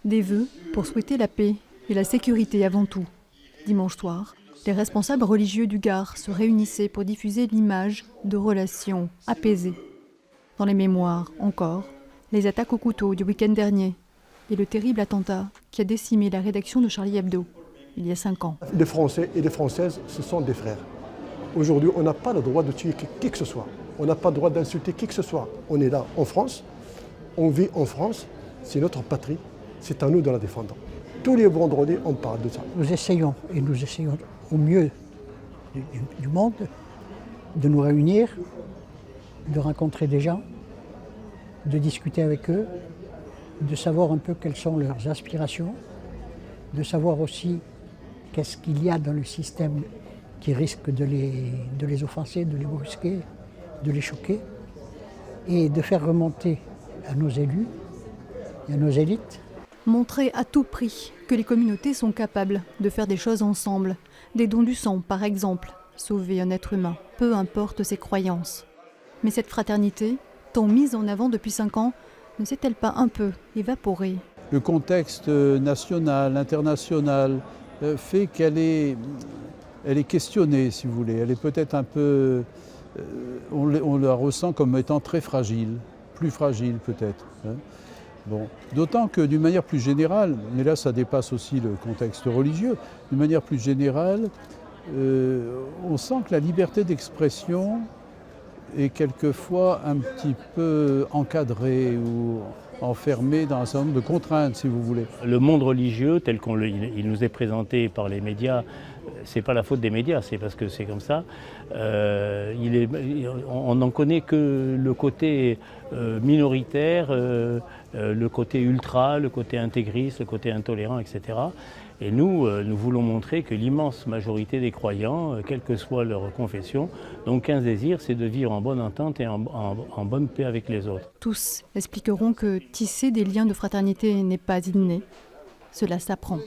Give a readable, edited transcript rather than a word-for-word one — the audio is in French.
Des vœux pour souhaiter la paix et la sécurité avant tout. Dimanche soir, les responsables religieux du Gard se réunissaient pour diffuser l'image de relations apaisées. Dans les mémoires, encore, les attaques au couteau du week-end dernier et le terrible attentat qui a décimé la rédaction de Charlie Hebdo il y a 5 ans. Les Français et les Françaises, ce sont des frères. Aujourd'hui, on n'a pas le droit de tuer qui que ce soit. On n'a pas le droit d'insulter qui que ce soit. On est là en France, on vit en France, c'est notre patrie, c'est à nous de la défendre. Tous les vendredis, on parle de ça. Nous essayons au mieux du monde de nous réunir, de rencontrer des gens, de discuter avec eux, de savoir un peu quelles sont leurs aspirations, de savoir aussi qu'est-ce qu'il y a dans le système qui risque de les offenser, de les brusquer, de les choquer, et de faire remonter à nos élus et à nos élites. Montrer à tout prix que les communautés sont capables de faire des choses ensemble, des dons du sang par exemple, sauver un être humain, peu importe ses croyances. Mais cette fraternité, tant mise en avant depuis 5 ans, ne s'est-elle pas un peu évaporée? Le contexte national, international, fait qu'elle est questionnée, si vous voulez. Elle est peut-être un peu... on la ressent comme étant très fragile, plus fragile peut-être. Bon. D'autant que d'une manière plus générale, mais là ça dépasse aussi le contexte religieux, d'une manière plus générale, on sent que la liberté d'expression est quelquefois un petit peu encadrée ou enfermée dans un certain nombre de contraintes, si vous voulez. Le monde religieux, tel qu'il nous est présenté par les médias, c'est pas la faute des médias, c'est parce que c'est comme ça. On n'en connaît que le côté minoritaire, le côté ultra, le côté intégriste, le côté intolérant, etc. Et nous voulons montrer que l'immense majorité des croyants, quelle que soit leur confession, n'ont qu'un désir, c'est de vivre en bonne entente et en bonne paix avec les autres. Tous expliqueront que tisser des liens de fraternité n'est pas inné. Cela s'apprend.